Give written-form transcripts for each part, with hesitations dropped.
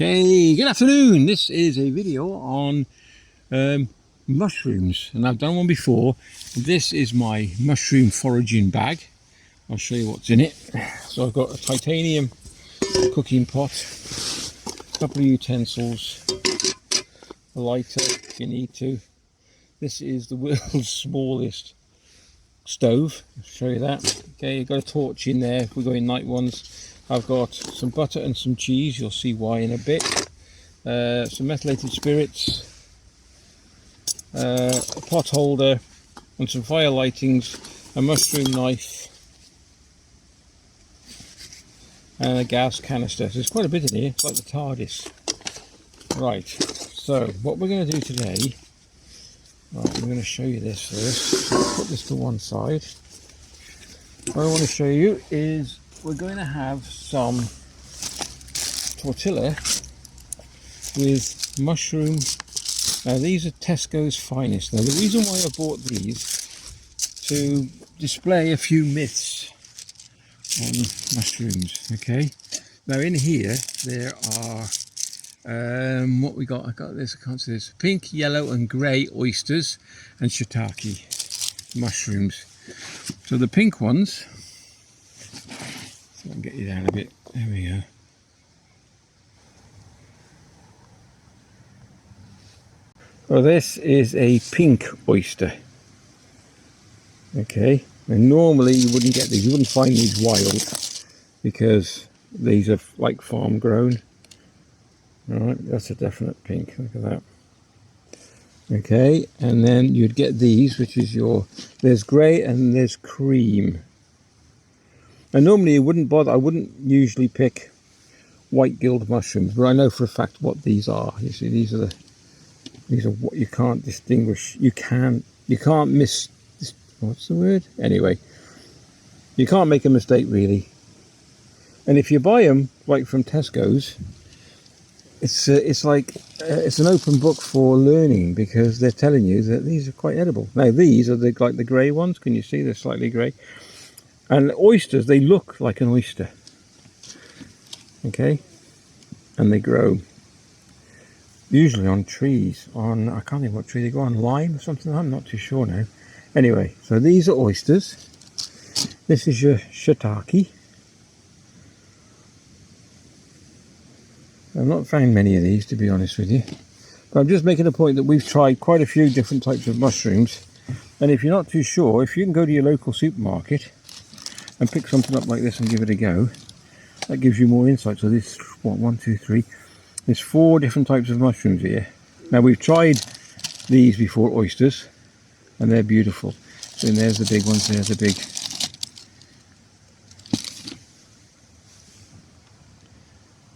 Okay, good afternoon. This is a video on mushrooms, and I've done one before. This is my mushroom foraging bag. I'll show you what's in it. So I've got a titanium cooking pot, a couple of utensils, a lighter if you need to. This is the world's smallest stove. I'll show you that. Okay, you've got a torch in there if we're going night ones. I've got some butter and some cheese, you'll see why in a bit. Some methylated spirits, a pot holder and some fire lightings, a mushroom knife and a gas canister. So there's quite a bit in here, it's like the TARDIS. Right, so what we're going to do today, right, I'm going to show you this first. So put this to one side. What I want to show you is we're going to have some tortilla with mushroom. Now these are Tesco's finest. Now the reason why I bought these, to display a few myths on mushrooms. Okay, now in here there are what we got. I got this, I can't see this, pink, yellow and grey oysters and shiitake mushrooms. So the pink ones, so I can get you down a bit, there we go. Well, this is a pink oyster. Okay, and normally you wouldn't get these, you wouldn't find these wild because these are like farm grown. Alright, that's a definite pink, look at that. Okay, and then you'd get these, which is your, there's grey and there's cream. And normally you wouldn't bother, I wouldn't usually pick white gilled mushrooms, but I know for a fact what these are. You see, these are what you can't distinguish. You can't miss, what's the word? Anyway, you can't make a mistake really. And if you buy them like from Tesco's, it's like it's an open book for learning, because they're telling you that these are quite edible. Now these are like the grey ones. Can you see they're slightly grey? And oysters, they look like an oyster. Okay, and they grow usually on trees. On, I can't think what tree they go on, lime or something. I'm not too sure now. Anyway, so these are oysters. This is your shiitake. I've not found many of these, to be honest with you, but I'm just making a point that we've tried quite a few different types of mushrooms, and if you're not too sure, if you can go to your local supermarket and pick something up like this and give it a go, that gives you more insight. So this, what, 1, 2, 3, there's 4 different types of mushrooms here. Now we've tried these before, oysters, and they're beautiful. So there's the big ones, there's the big.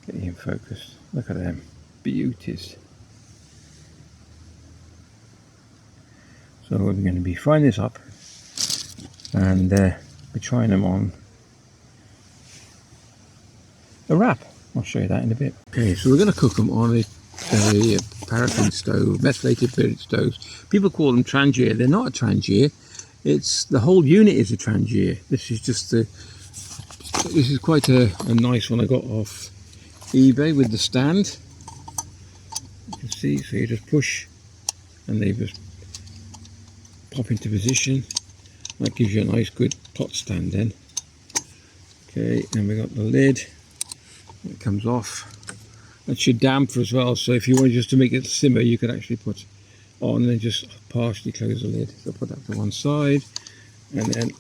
Get you in focus. Look at them, beauties. So we're going to be frying this up and be trying them on a wrap. I'll show you that in a bit. Okay, so we're going to cook them on a paraffin stove, methylated spirit stoves. People call them trangier. They're not a trangier. It's the whole unit is a trangier. This is just the. This is quite a nice one I got off eBay with the stand. You can see, so you just push and they just pop into position. That gives you a nice good pot stand then. Okay, and we got the lid. It comes off. That's your damper as well, so if you wanted just to make it simmer, you could actually put on and then just partially close the lid. So put that to one side and then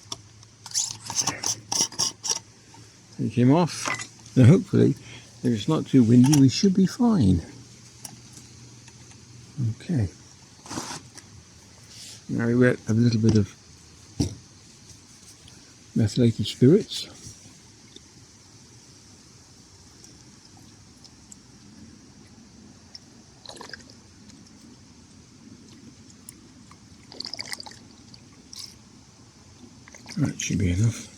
take him off. Now hopefully, if it's not too windy, we should be fine. Okay. Now we have a little bit of methylated spirits. That should be enough.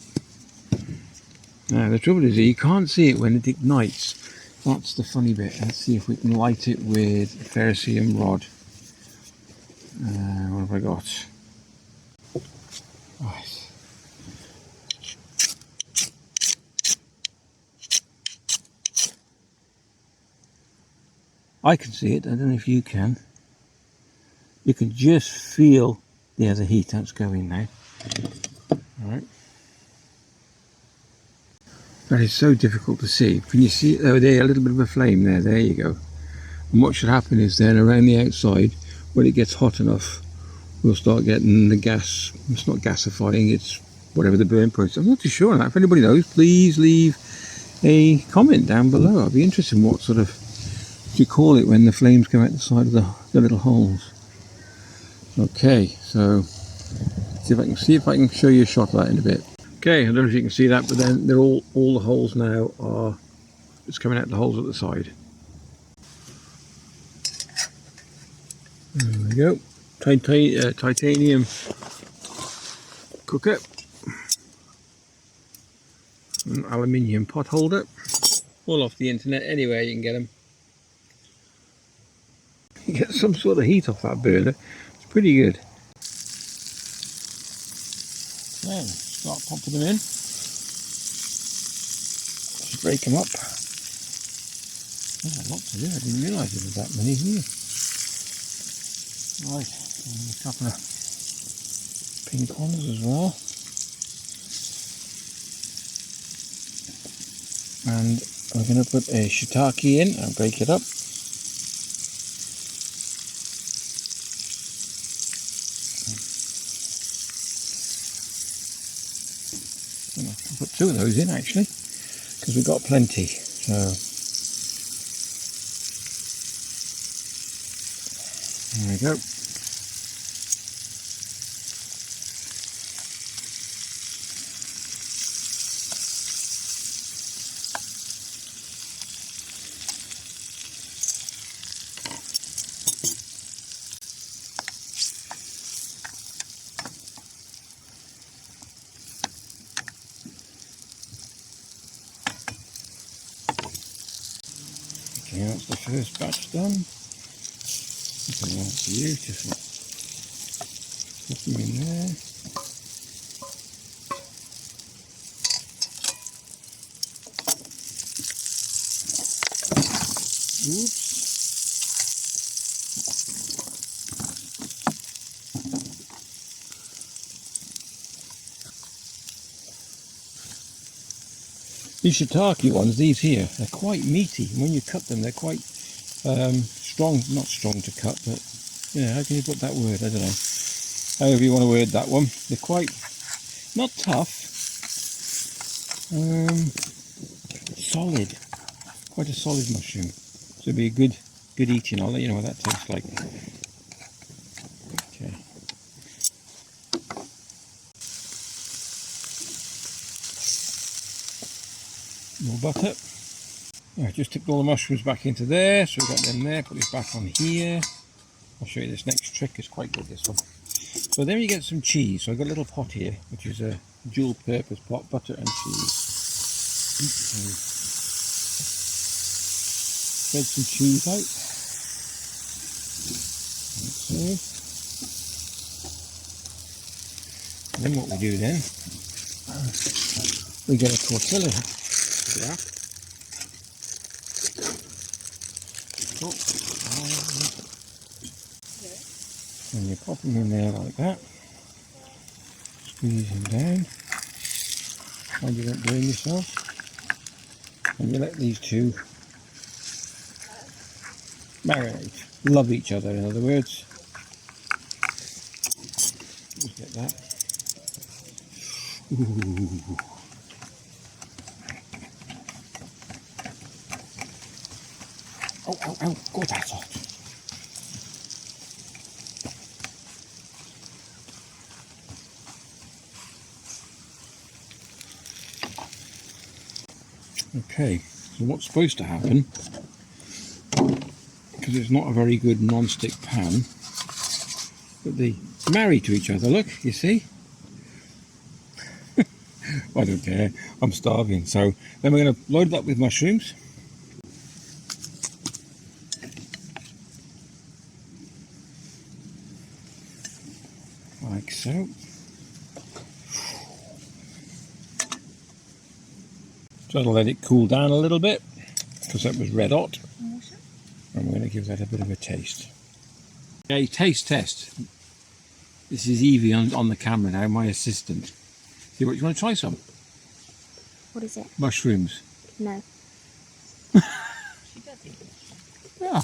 Now the trouble is that you can't see it when it ignites. That's the funny bit. Let's see if we can light it with a ferricium rod. What have I got? Right. I can see it, I don't know if you can. You can just feel, yeah, the heat that's going now. Alright. That is so difficult to see. Can you see, oh there, a little bit of a flame there, there you go. And what should happen is then around the outside, when it gets hot enough, we'll start getting the gas. It's not gasifying, it's whatever the burn process. I'm not too sure on that. If anybody knows, please leave a comment down below. I'd be interested in what sort of, you call it when the flames come out the side of the little holes. Okay, so see if I can show you a shot of that in a bit. Okay, I don't know if you can see that, but then they're all the holes now are, it's coming out the holes at the side. There we go. Titanium cooker, an aluminium pot holder, all off the internet. Anywhere you can get them. You get some sort of heat off that burner. It's pretty good. Then start popping them in. Just break them up. There's a lot to do. I didn't realise there was that many here. Right, and a couple of pink ones as well. And we're going to put a shiitake in and break it up. I'll put two of those in actually, because we've got plenty. So there we go. Okay, that's the first batch done. Okay, that's beautiful. Put them in there. Oops. These shiitake ones, these here, they're quite meaty. When you cut them, they're quite strong, not strong to cut, but yeah, how can you put that word? I don't know. However you want to word that one. They're quite, not tough, solid. Quite a solid mushroom. So it'll be a good eating. I'll let you know what that tastes like. Okay. More butter. I just tipped all the mushrooms back into there, so we've got them there. Put this back on here. I'll show you this next trick. It's quite good, this one. So then you get some cheese. So I've got a little pot here, which is a dual purpose pot, butter and cheese. Spread some cheese out. Like so. And then what we do then, we get a tortilla. Yeah. And you pop them in there like that. Squeeze them down. And you don't burn yourself. And you let these two marinate. Love each other, in other words. Just get that. Ooh. Oh, God, that's hot. Okay, so what's supposed to happen, because it's not a very good non-stick pan, but they marry to each other, look, you see? I don't care, I'm starving. So then we're going to load it up with mushrooms. Like so. So I'll let it cool down a little bit, because that was red hot. And we're going to give that a bit of a taste. Okay, taste test. This is Evie on the camera now, my assistant. See what you want to try some? What is it? Mushrooms. No. She does eat it. Yeah.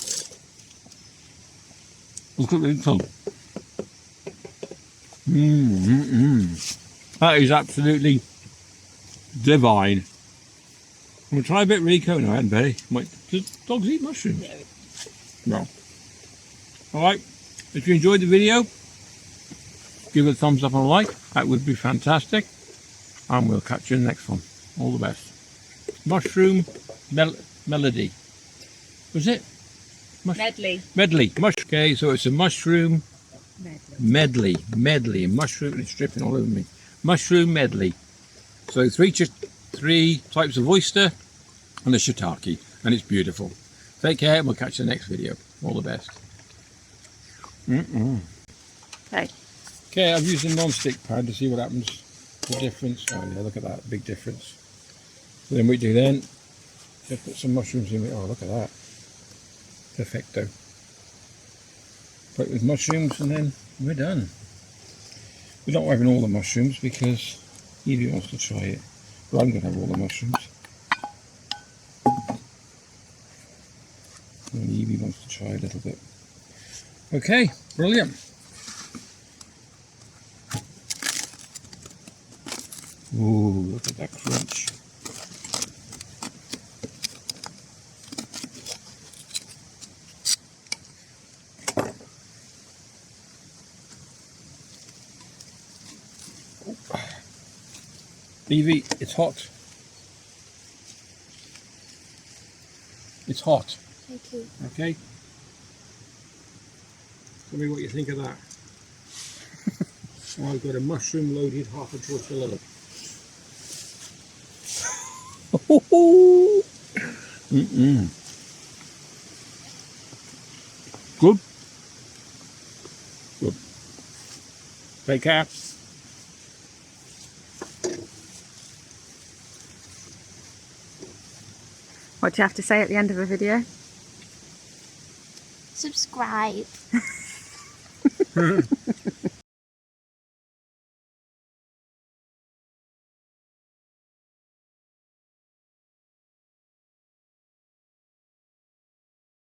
Look at this one. That is absolutely divine. I'm going to try a bit Rico. No, I hadn't better. Does dogs eat mushrooms? No. Alright, if you enjoyed the video, give it a thumbs up and a like. That would be fantastic. And we'll catch you in the next one. All the best. Mushroom melody. Was it? Medley. Medley. Okay, so it's a mushroom Medley. medley. Mushroom, it's dripping all over me. Mushroom medley. So three types of oyster and a shiitake, and it's beautiful. Take care, and we'll catch you in the next video. All the best. Okay. Okay, I've used a non-stick pan to see what happens. The difference. Oh yeah, look at that, big difference. So then what we do then, just put some mushrooms in it. Oh, look at that. Perfecto. Put it with mushrooms and then we're done. We're not having all the mushrooms because Evie wants to try it. But I'm going to have all the mushrooms. And Evie wants to try a little bit. Okay, brilliant. Ooh, look at that crunch. Evie, it's hot. It's hot. Thank you. Okay? Tell me what you think of that. Oh, I've got a mushroom loaded half a tortilla. Good. Good. Take care. What do you have to say at the end of a video? Subscribe.